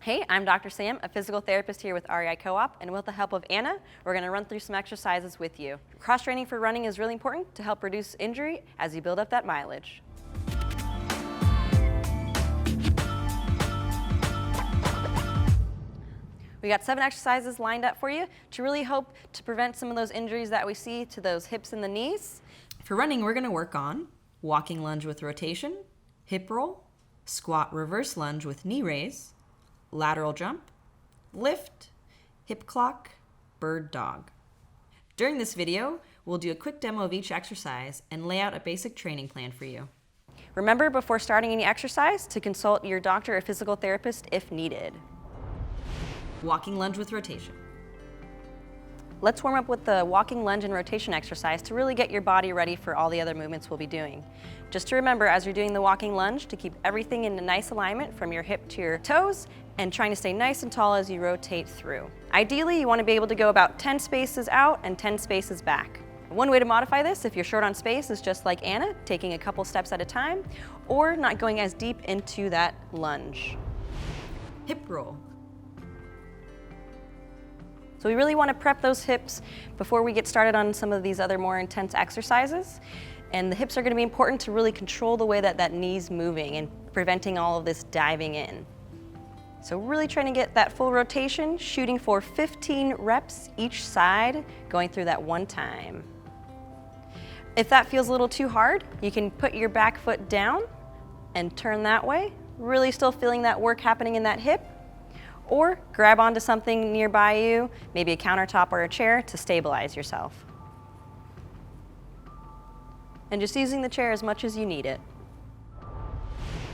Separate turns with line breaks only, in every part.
Hey, I'm Dr. Sam, a physical therapist here with REI Co-op, and with the help of Anna, we're going to run through some exercises with you. Cross-training for running is really important to help reduce injury as you build up that mileage. We got 7 exercises lined up for you to really hope to prevent some of those injuries that we see to those hips and the knees.
For running, we're going to work on walking lunge with rotation, hip roll, squat reverse lunge with knee raise, lateral jump, lift, hip clock, bird dog. During this video, we'll do a quick demo of each exercise and lay out a basic training plan for you.
Remember, before starting any exercise, to consult your doctor or physical therapist if needed.
Walking lunge with rotation.
Let's warm up with the walking lunge and rotation exercise to really get your body ready for all the other movements we'll be doing. Just to remember, as you're doing the walking lunge, to keep everything in a nice alignment from your hip to your toes and trying to stay nice and tall as you rotate through. Ideally, you want to be able to go about 10 spaces out and 10 spaces back. One way to modify this, if you're short on space, is just like Anna, taking a couple steps at a time, or not going as deep into that lunge.
Hip roll.
So we really want to prep those hips before we get started on some of these other more intense exercises. And the hips are going to be important to really control the way that that knee's moving and preventing all of this diving in. So really trying to get that full rotation, shooting for 15 reps each side, going through that one time. If that feels a little too hard, you can put your back foot down and turn that way, really still feeling that work happening in that hip. Or grab onto something nearby you, maybe a countertop or a chair, to stabilize yourself. And just using the chair as much as you need it.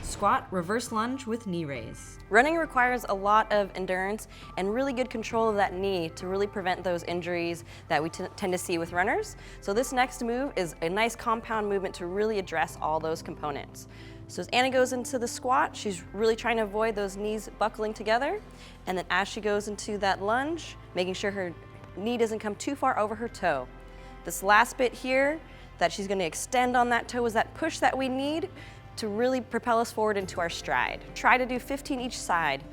Squat reverse lunge with knee raise.
Running requires a lot of endurance and really good control of that knee to really prevent those injuries that we tend to see with runners. So this next move is a nice compound movement to really address all those components. So as Anna goes into the squat, she's really trying to avoid those knees buckling together. And then as she goes into that lunge, making sure her knee doesn't come too far over her toe. This last bit here that she's going to extend on that toe is that push that we need to really propel us forward into our stride. Try to do 15 each side.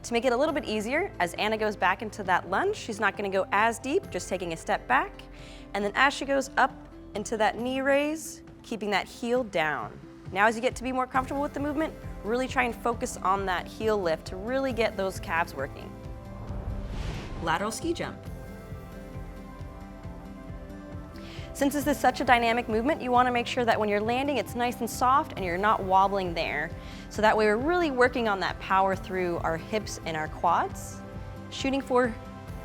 To make it a little bit easier, as Anna goes back into that lunge, she's not going to go as deep, just taking a step back. And then as she goes up into that knee raise, keeping that heel down. Now as you get to be more comfortable with the movement, really try and focus on that heel lift to really get those calves working.
Lateral ski jump.
Since this is such a dynamic movement, you want to make sure that when you're landing, it's nice and soft and you're not wobbling there. So that way we're really working on that power through our hips and our quads. Shooting for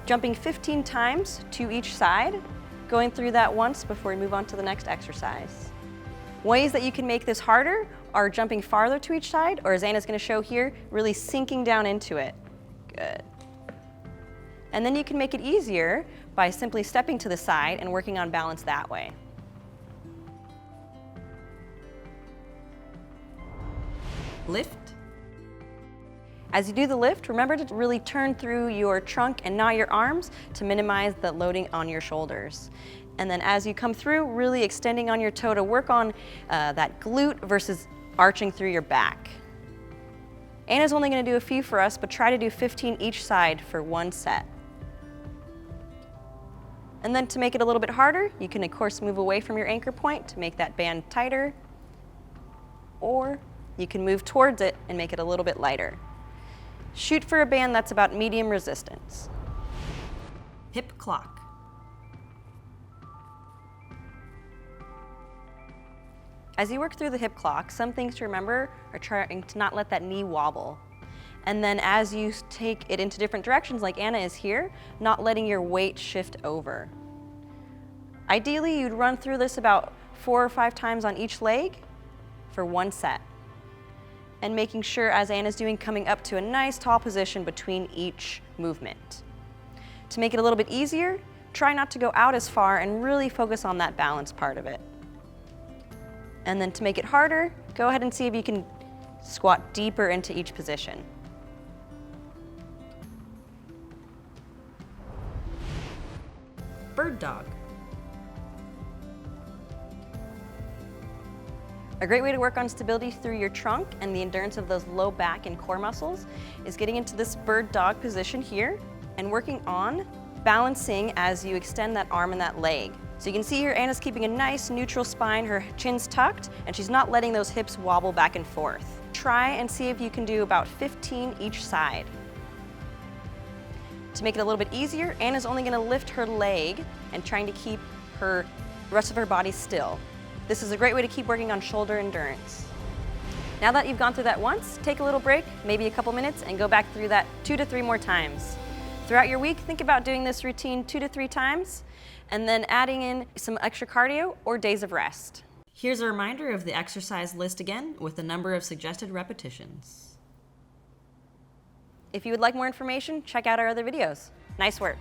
jumping 15 times to each side, going through that once before we move on to the next exercise. Ways that you can make this harder are jumping farther to each side, or as Anna's going to show here, really sinking down into it. Good. And then you can make it easier by simply stepping to the side and working on balance that way.
Lift.
As you do the lift, remember to really turn through your trunk and not your arms to minimize the loading on your shoulders. And then as you come through, really extending on your toe to work on that glute versus arching through your back. Anna's only going to do a few for us, but try to do 15 each side for one set. And then to make it a little bit harder, you can of course move away from your anchor point to make that band tighter, or you can move towards it and make it a little bit lighter. Shoot for a band that's about medium resistance.
Hip clock.
As you work through the hip clock, some things to remember are trying to not let that knee wobble. And then as you take it into different directions, like Anna is here, not letting your weight shift over. Ideally, you'd run through this about 4 or 5 times on each leg for one set. And making sure, as Anna's doing, coming up to a nice tall position between each movement. To make it a little bit easier, try not to go out as far and really focus on that balance part of it. And then to make it harder, go ahead and see if you can squat deeper into each position.
Bird dog.
A great way to work on stability through your trunk and the endurance of those low back and core muscles is getting into this bird dog position here and working on balancing as you extend that arm and that leg. So you can see here Anna's keeping a nice neutral spine, her chin's tucked, and she's not letting those hips wobble back and forth. Try and see if you can do about 15 each side. To make it a little bit easier, Anna's only gonna lift her leg and trying to keep the rest of her body still. This is a great way to keep working on shoulder endurance. Now that you've gone through that once, take a little break, maybe a couple minutes, and go back through that 2 to 3 more times. Throughout your week, think about doing this routine 2 to 3 times, and then adding in some extra cardio or days of rest.
Here's a reminder of the exercise list again with the number of suggested repetitions.
If you would like more information, check out our other videos. Nice work.